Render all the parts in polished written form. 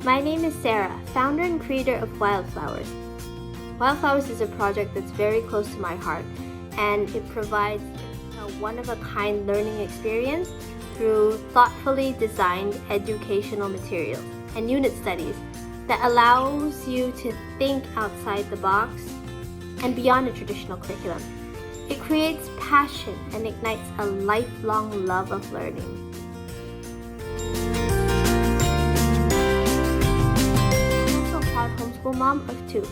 My name is Sarah, founder and creator of Wildflowers. Wildflowers is a project that's very close to my heart, and it provides a one-of-a-kind learning experience through thoughtfully designed educational materials and unit studies that allows you to think outside the box and beyond a traditional curriculum. It creates passion and ignites a lifelong love of learning. I'm also a proud homeschool mom of 2.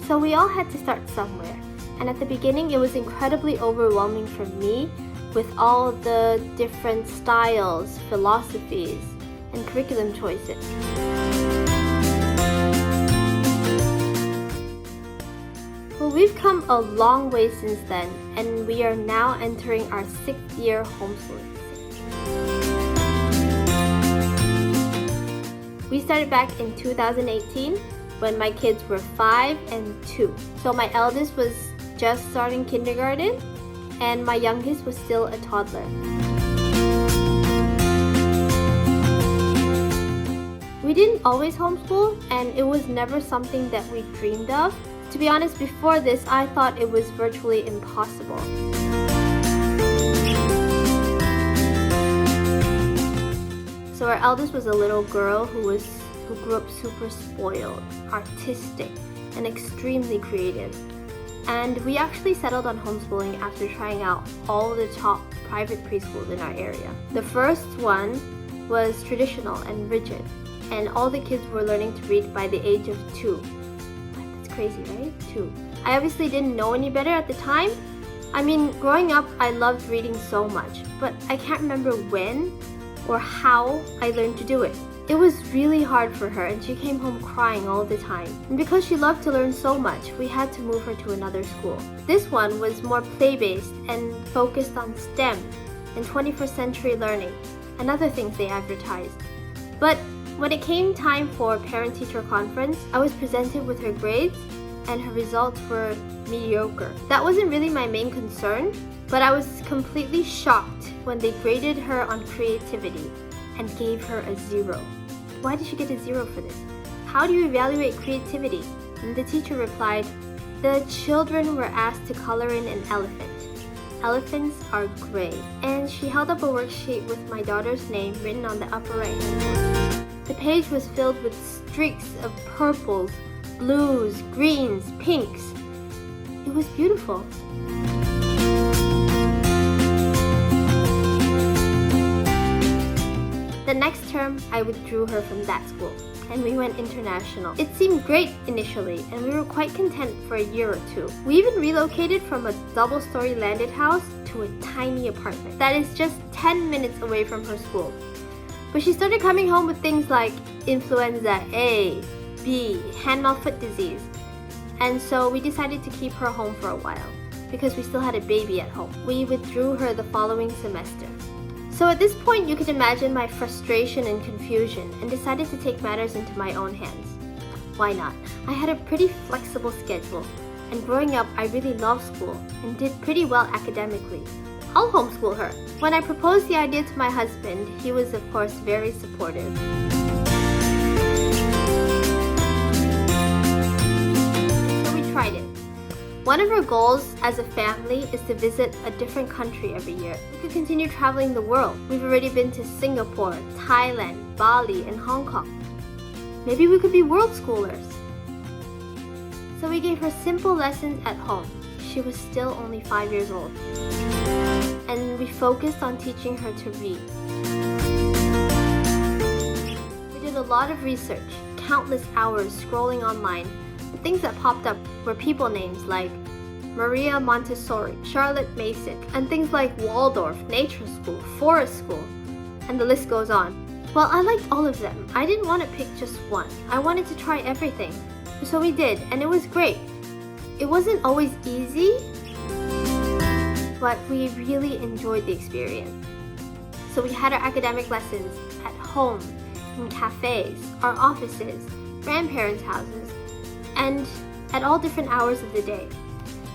So we all had to start somewhere, and at the beginning it was incredibly overwhelming for me with all the different styles, philosophies, and curriculum choices. Well, we've come a long way since then, and we are now entering our 6th year homeschooling. We started back in 2018 when my kids were 5 and 2. So my eldest was just starting kindergarten, and my youngest was still a toddler. We didn't always homeschool, and it was never something that we dreamed of. To be honest, before this, I thought it was virtually impossible. So our eldest was a little girl who grew up super spoiled, artistic, and extremely creative. And we actually settled on homeschooling after trying out all the top private preschools in our area. The first one was traditional and rigid, and all the kids were learning to read by the age of 2. Crazy, right? 2. I obviously didn't know any better at the time. I mean, growing up, I loved reading so much, but I can't remember when or how I learned to do it. It was really hard for her, and she came home crying all the time. And because she loved to learn so much, we had to move her to another school. This one was more play-based and focused on STEM and 21st century learning and other things they advertised. But when it came time for parent-teacher conference, I was presented with her grades, and her results were mediocre. That wasn't really my main concern, but I was completely shocked when they graded her on creativity and gave her a 0. Why did she get a 0 for this? How do you evaluate creativity? And the teacher replied, the children were asked to color in an elephant. Elephants are gray. And she held up a worksheet with my daughter's name written on the upper right-hand corner. The page was filled with streaks of purples, blues, greens, pinks. It was beautiful. The next term, I withdrew her from that school, and we went international. It seemed great initially, and we were quite content for a year or 2. We even relocated from a double-story landed house to a tiny apartment that is just 10 minutes away from her school. But she started coming home with things like influenza A, B, hand-mouth foot disease. And so we decided to keep her home for a while because we still had a baby at home. We withdrew her the following semester. So at this point, you can imagine my frustration and confusion, and decided to take matters into my own hands. Why not? I had a pretty flexible schedule, and growing up, I really loved school and did pretty well academically. I'll homeschool her. When I proposed the idea to my husband, he was of course very supportive. So we tried it. One of our goals as a family is to visit a different country every year. We could continue traveling the world. We've already been to Singapore, Thailand, Bali, and Hong Kong. Maybe we could be world schoolers. So we gave her simple lessons at home. She was still only 5 years old. And we focused on teaching her to read. We did a lot of research, countless hours scrolling online. The things that popped up were people names like Maria Montessori, Charlotte Mason, and things like Waldorf, Nature School, Forest School, and the list goes on. Well, I liked all of them. I didn't want to pick just one. I wanted to try everything. So we did, and it was great. It wasn't always easy, but we really enjoyed the experience. So we had our academic lessons at home, in cafes, our offices, grandparents' houses, and at all different hours of the day.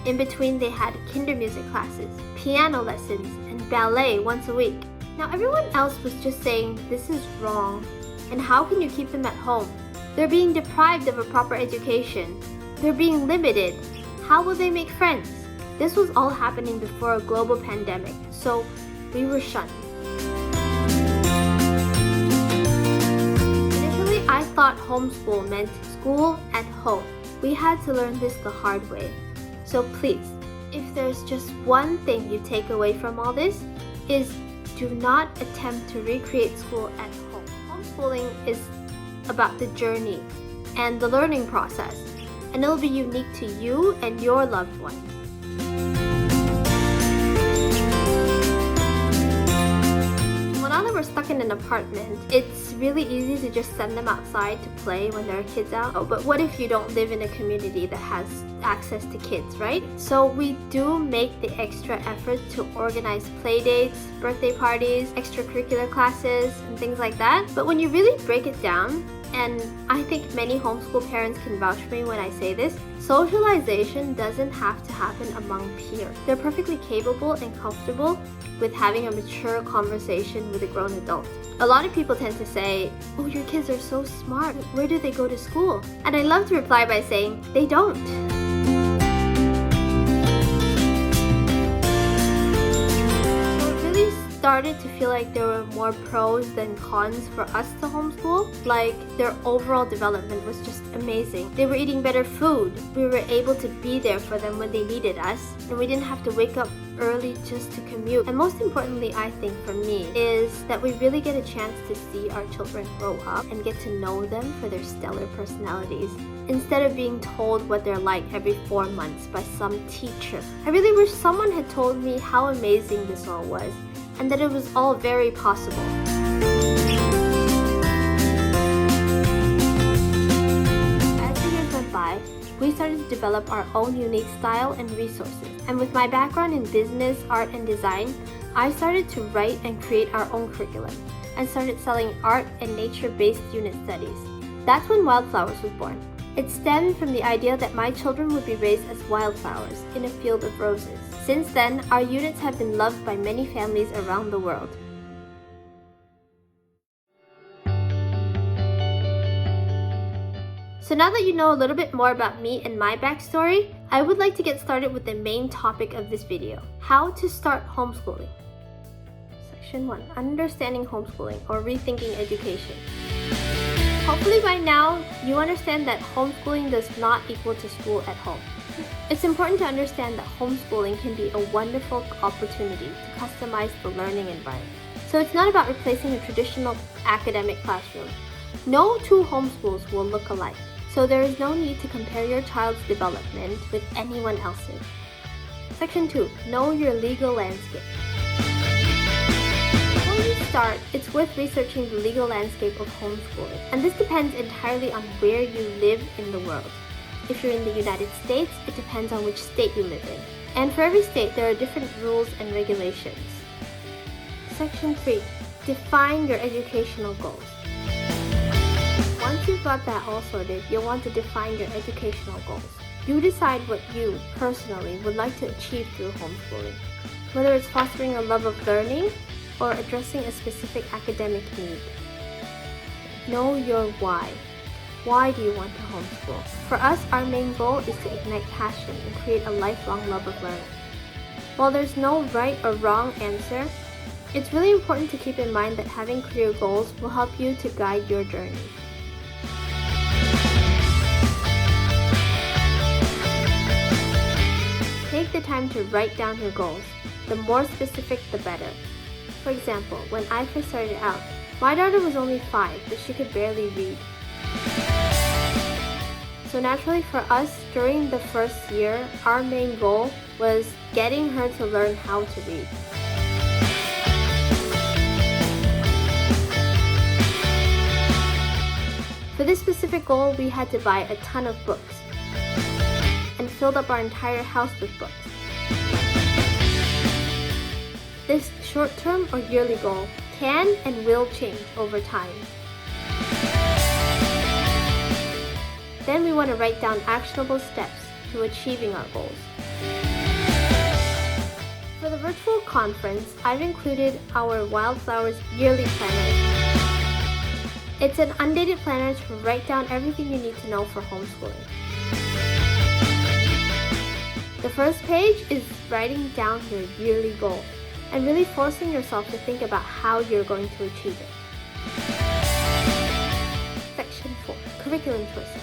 In between, they had kinder music classes, piano lessons, and ballet once a week. Now everyone else was just saying, this is wrong, And how can you keep them at home? They're being deprived of a proper education. They're being limited. How will they make friends? This was all happening before a global pandemic, so we were shunned. Initially, I thought homeschool meant school at home. We had to learn this the hard way. So please, if there's just one thing you take away from all this, is do not attempt to recreate school at home. Homeschooling is about the journey and the learning process, and it'll be unique to you and your loved ones. Well, now that we're stuck in an apartment, it's really easy to just send them outside to play when there are kids out. Oh, but what if you don't live in a community that has access to kids, right? So we do make the extra effort to organize play dates, birthday parties, extracurricular classes, and things like that. But when you really break it down, and I think many homeschool parents can vouch for me when I say this, socialization doesn't have to happen among peers. They're perfectly capable and comfortable with having a mature conversation with a grown adult. A lot of people tend to say, oh, your kids are so smart. Where do they go to school? And I love to reply by saying, they don't. Started to feel like there were more pros than cons for us to homeschool. Like, their overall development was just amazing. They were eating better food. We were able to be there for them when they needed us, and we didn't have to wake up early just to commute. And most importantly, I think for me, is that we really get a chance to see our children grow up and get to know them for their stellar personalities, instead of being told what they're like every 4 months by some teacher. I really wish someone had told me how amazing this all was, and that it was all very possible. As the years went by, we started to develop our own unique style and resources. And with my background in business, art, and design, I started to write and create our own curriculum, and started selling art and nature-based unit studies. That's when Wildflowers was born. It stemmed from the idea that my children would be raised as wildflowers in a field of roses. Since then, our units have been loved by many families around the world. So now that you know a little bit more about me and my backstory, I would like to get started with the main topic of this video: how to start homeschooling. Section 1. Understanding homeschooling, or rethinking education. Hopefully by now, you understand that homeschooling does not equal to school at home. It's important to understand that homeschooling can be a wonderful opportunity to customize the learning environment. So it's not about replacing a traditional academic classroom. No two homeschools will look alike, so there is no need to compare your child's development with anyone else's. Section 2. Know your legal landscape. Before you start, it's worth researching the legal landscape of homeschooling, and this depends entirely on where you live in the world. If you're in the United States, it depends on which state you live in. And for every state, there are different rules and regulations. Section 3. Define your educational goals. Once you've got that all sorted, you'll want to define your educational goals. You decide what you, personally, would like to achieve through homeschooling. Whether it's fostering a love of learning or addressing a specific academic need. Know your why. Why do you want to homeschool? For us, our main goal is to ignite passion and create a lifelong love of learning. While there's no right or wrong answer, it's really important to keep in mind that having clear goals will help you to guide your journey. Take the time to write down your goals. The more specific, the better. For example, when I first started out, my daughter was only 5, but she could barely read. So naturally for us, during the first year, our main goal was getting her to learn how to read. For this specific goal, we had to buy a ton of books and filled up our entire house with books. This short-term or yearly goal can and will change over time. Then we want to write down actionable steps to achieving our goals. For the virtual conference, I've included our Wildflowers yearly planner. It's an undated planner to write down everything you need to know for homeschooling. The first page is writing down your yearly goal and really forcing yourself to think about how you're going to achieve it. Section 4, Curriculum Choices.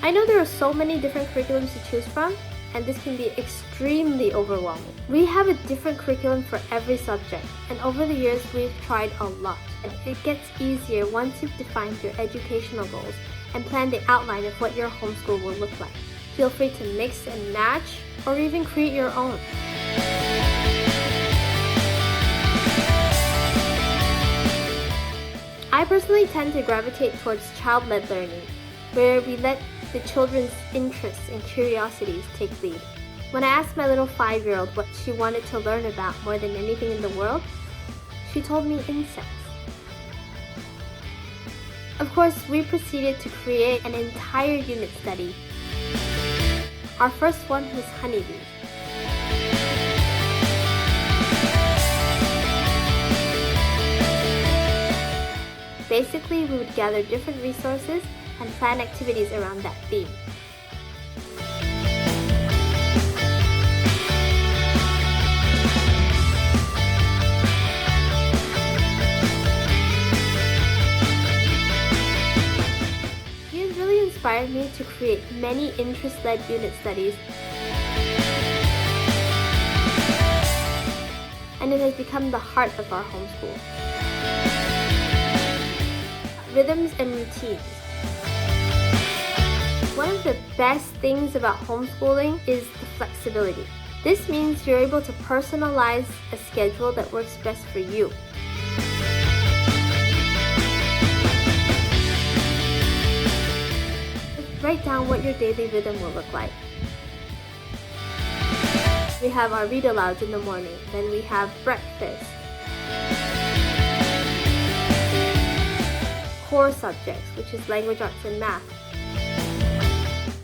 I know there are so many different curriculums to choose from, and this can be extremely overwhelming. We have a different curriculum for every subject, and over the years we've tried a lot. And it gets easier once you've defined your educational goals and planned the outline of what your homeschool will look like. Feel free to mix and match, or even create your own. I personally tend to gravitate towards child-led learning, where we let the children's interests and curiosities take lead. When I asked my little 5-year-old what she wanted to learn about more than anything in the world, she told me insects. Of course, we proceeded to create an entire unit study. Our first one was honeybees. Basically, we would gather different resources and plan activities around that theme. He has really inspired me to create many interest-led unit studies, and it has become the heart of our homeschool. Rhythms and routines. One of the best things about homeschooling is the flexibility. This means you're able to personalize a schedule that works best for you. Write down what your daily rhythm will look like. We have our read-alouds in the morning, then we have breakfast, core subjects, which is language arts and math.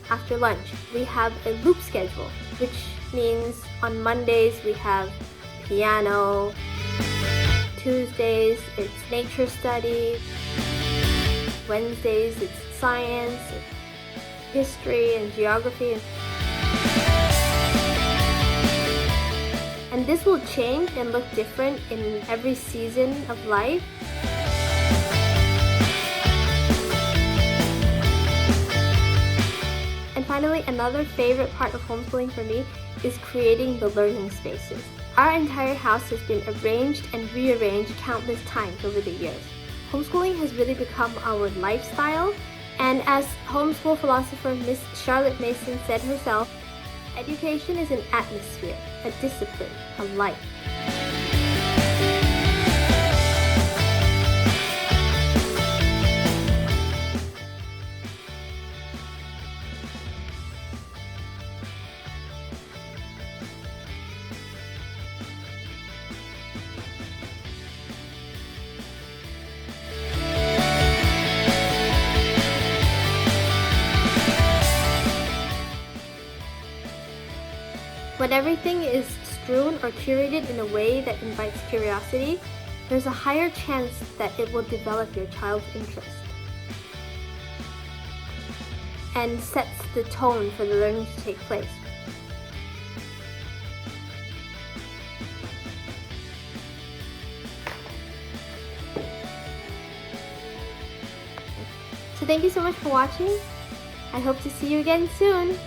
After lunch, we have a loop schedule, which means on Mondays we have piano, Tuesdays it's nature study, Wednesdays it's science, history and geography. And this will change and look different in every season of life. And finally, another favorite part of homeschooling for me is creating the learning spaces. Our entire house has been arranged and rearranged countless times over the years. Homeschooling has really become our lifestyle, and as homeschool philosopher Miss Charlotte Mason said herself, education is an atmosphere, a discipline, a life. When everything is strewn or curated in a way that invites curiosity, there's a higher chance that it will develop your child's interest and sets the tone for the learning to take place. So thank you so much for watching. I hope to see you again soon.